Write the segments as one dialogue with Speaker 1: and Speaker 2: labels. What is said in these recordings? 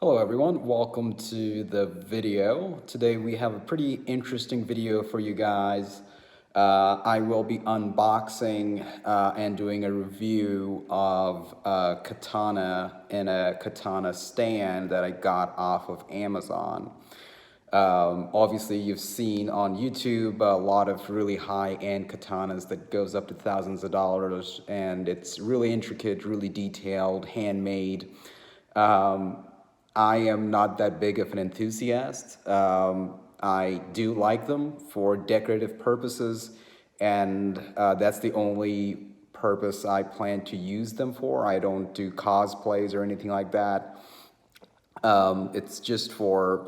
Speaker 1: Hello everyone, welcome to the video. Today we have a pretty interesting video for you guys. I will be unboxing and doing a review of a katana and a katana stand that I got off of Amazon. Obviously you've seen on YouTube a lot of really high-end katanas that goes up to thousands of dollars, and it's really intricate, really detailed, handmade. I am not that big of an enthusiast. I do like them for decorative purposes, and that's the only purpose I plan to use them for. I don't do cosplays or anything like that. It's just for,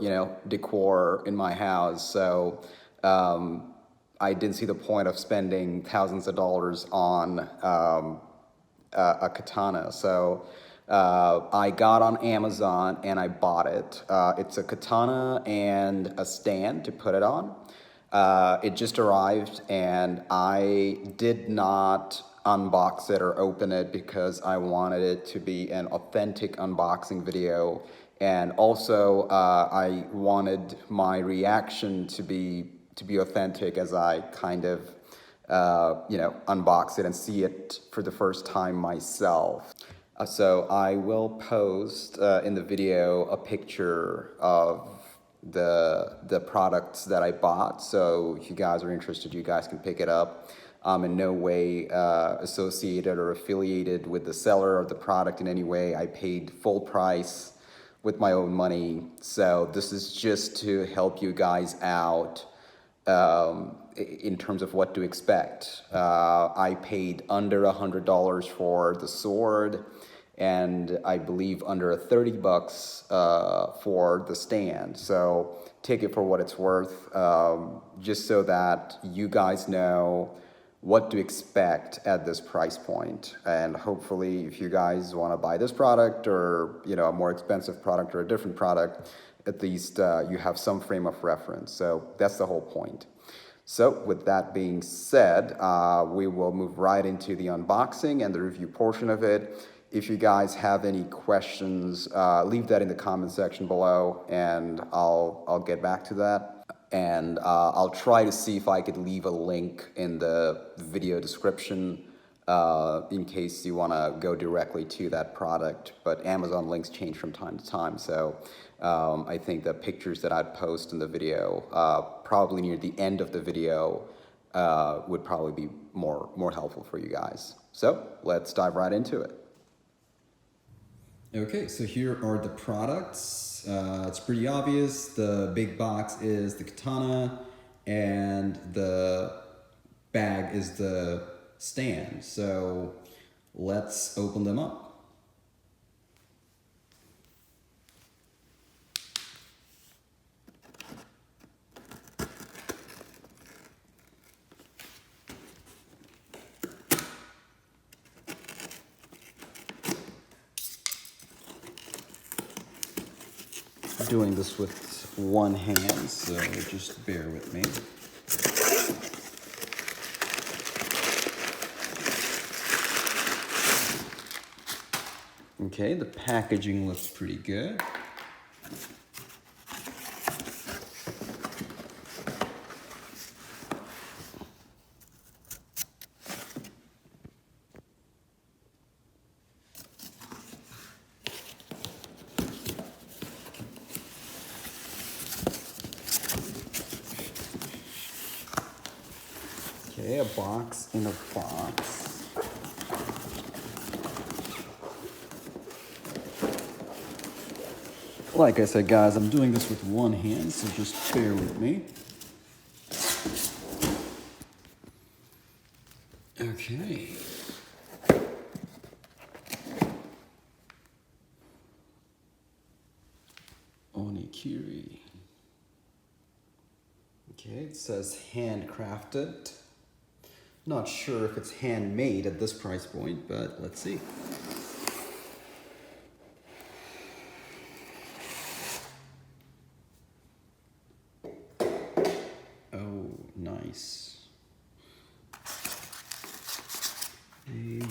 Speaker 1: decor in my house. So I didn't see the point of spending thousands of dollars on a katana. So I got on Amazon and I bought it. It's a katana and a stand to put it on. It just arrived and I did not unbox it or open it because I wanted it to be an authentic unboxing video. And also I wanted my reaction to be authentic as I kind of unbox it and see it for the first time myself. So I will post in the video a picture of the products that I bought. So if you guys are interested, you guys can pick it up. I'm in no way associated or affiliated with the seller of the product in any way. I paid full price with my own money. So this is just to help you guys out in terms of what to expect. I paid under $100 for the sword, and I believe under $30 for the stand. So take it for what it's worth, just so that you guys know what to expect at this price point. And hopefully if you guys want to buy this product or a more expensive product or a different product, at least you have some frame of reference. So that's the whole point. So with that being said, we will move right into the unboxing and the review portion of it. If you guys have any questions, leave that in the comment section below and I'll get back to that. And I'll try to see if I could leave a link in the video description in case you want to go directly to that product. But Amazon links change from time to time, so I think the pictures that I'd post in the video, probably near the end of the video, would probably be more helpful for you guys. So let's dive right into it. Okay, so here are the products. It's pretty obvious. The big box is the katana and the bag is the stand. So let's open them up. Doing this with one hand, so just bear with me. Okay, the packaging looks pretty good. Okay, a box in a box. Like I said, guys, I'm doing this with one hand, so just bear with me. Okay. Onikiri. Okay, it says handcrafted. Not sure if it's handmade at this price point, but let's see. Oh, nice. Okay.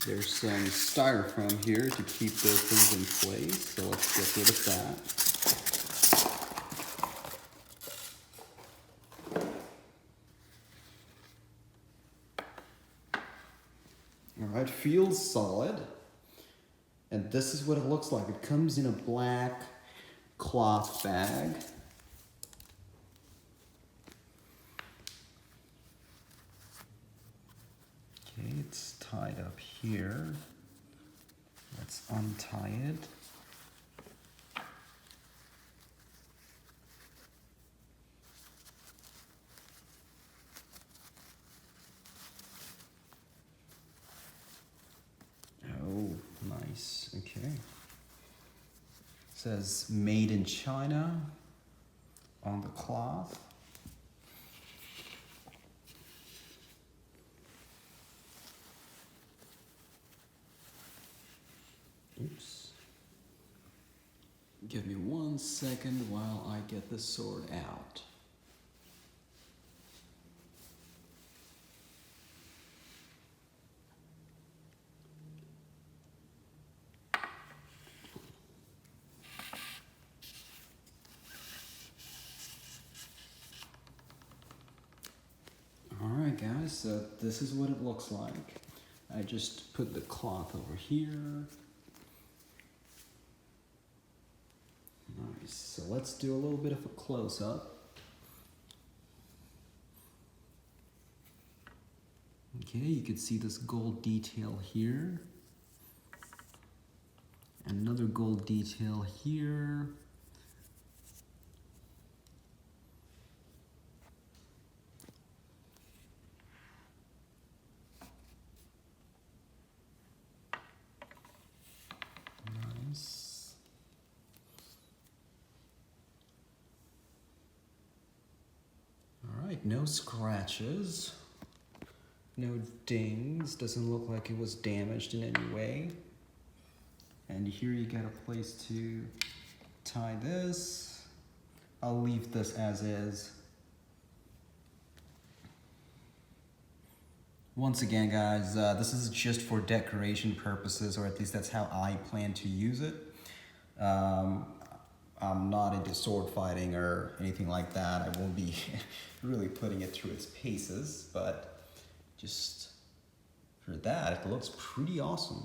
Speaker 1: There's some styrofoam here to keep those things in place, so let's get rid of that. All right, feels solid. And this is what it looks like. It comes in a black cloth bag. Okay, it's tied up here. Let's untie it. Oh, nice. Okay. It says made in China on the cloth. Oops. Give me 1 second while I get the sword out. Alright guys, so this is what it looks like. I just put the cloth over here. Nice, so let's do a little bit of a close-up. Okay, you can see this gold detail here. Another gold detail here. Nice. All right, no scratches. No dings, doesn't look like it was damaged in any way. And here you got a place to tie this. I'll leave this as is. Once again guys, this is just for decoration purposes, or at least that's how I plan to use it. I'm not into sword fighting or anything like that. I won't be really putting it through its paces, but just for that, it looks pretty awesome.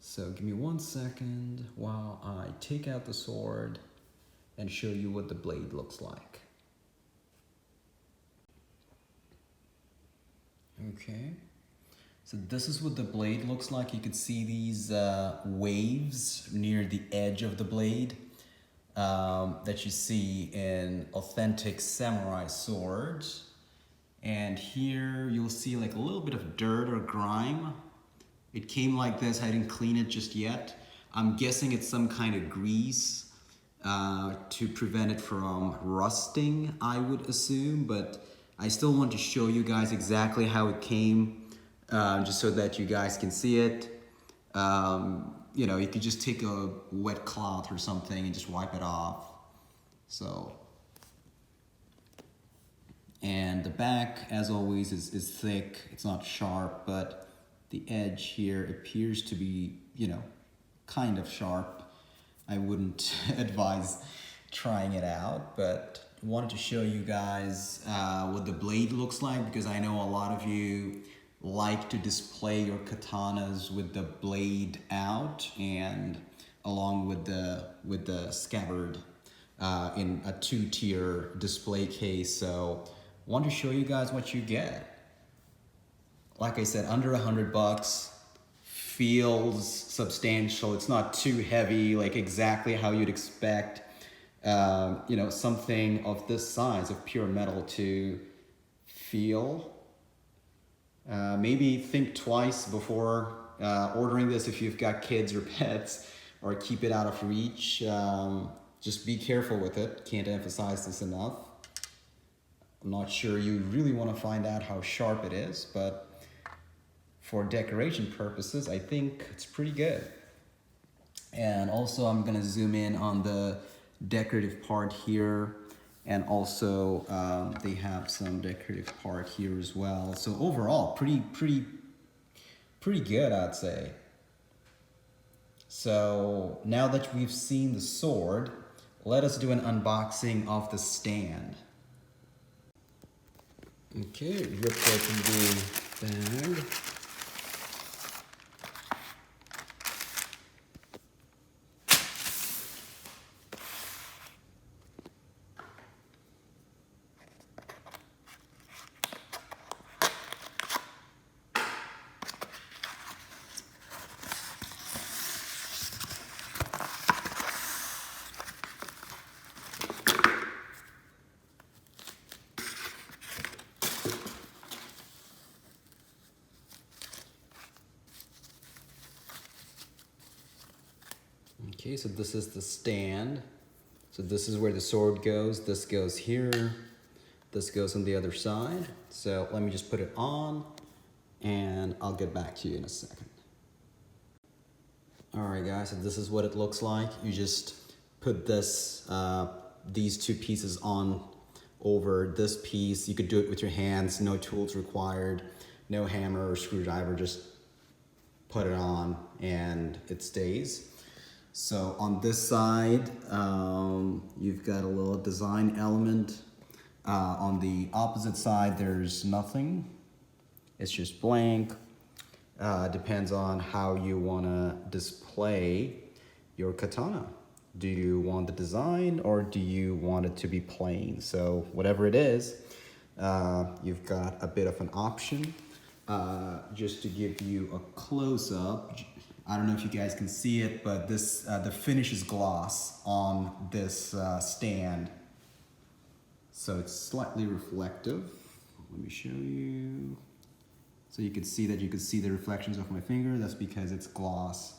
Speaker 1: So give me 1 second while I take out the sword and show you what the blade looks like. Okay, so this is what the blade looks like. You can see these waves near the edge of the blade that you see in authentic samurai swords. And here you'll see like a little bit of dirt or grime. It came like this, I didn't clean it just yet. I'm guessing it's some kind of grease to prevent it from rusting, I would assume, but I still want to show you guys exactly how it came, just so that you guys can see it. You know, you could just take a wet cloth or something and just wipe it off. So. And the back, as always, is thick. It's not sharp, but the edge here appears to be, you know, kind of sharp. I wouldn't advise trying it out, but wanted to show you guys what the blade looks like, because I know a lot of you like to display your katanas with the blade out and along with the scabbard in a 2-tier display case. So want to show you guys what you get. Like I said, under $100, feels substantial. It's not too heavy, like exactly how you'd expect, you know, something of this size of pure metal to feel. Maybe think twice before ordering this if you've got kids or pets, or keep it out of reach. Just be careful with it. Can't emphasize this enough. I'm not sure you really want to find out how sharp it is, but for decoration purposes, I think it's pretty good. And also I'm gonna zoom in on the decorative part here, And also they have some decorative part here as well. So overall, pretty good, I'd say. So now that we've seen the sword, let us do an unboxing of the stand. Okay, rip open the bag. Okay, so this is the stand. So this is where the sword goes. This goes here. This goes on the other side. So let me just put it on and I'll get back to you in a second. All right, guys, so this is what it looks like. You just put this, these two pieces on over this piece. You could do it with your hands, no tools required, no hammer or screwdriver, just put it on and it stays. So on this side, you've got a little design element. On the opposite side, there's nothing. It's just blank. Depends on how you want to display your katana. Do you want the design or do you want it to be plain? So whatever it is, you've got a bit of an option. Just to give you a close-up, I don't know if you guys can see it, but this the finish is gloss on this stand. So it's slightly reflective. Let me show you. So you can see that you can see the reflections of my finger. That's because it's gloss.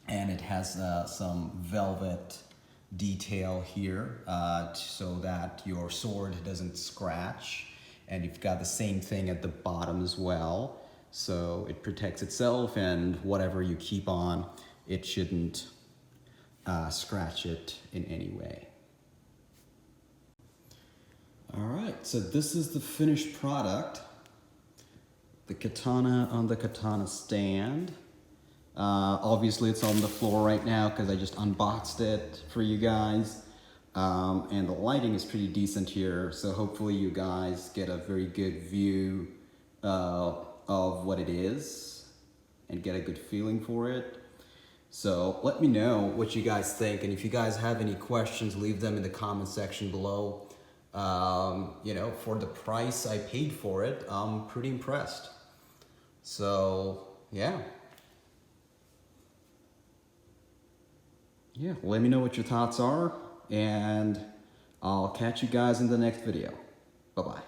Speaker 1: And it has some velvet detail here so that your sword doesn't scratch. And you've got the same thing at the bottom as well. So it protects itself, and whatever you keep on, it shouldn't scratch it in any way. All right, so this is the finished product. The katana on the katana stand. Obviously it's on the floor right now because I just unboxed it for you guys. And the lighting is pretty decent here, so hopefully you guys get a very good view of what it is and get a good feeling for it. So let me know what you guys think, and if you guys have any questions, leave them in the comment section below. You know, for the price I paid for it, I'm pretty impressed. So yeah, let me know what your thoughts are, and I'll catch you guys in the next video. Bye-bye.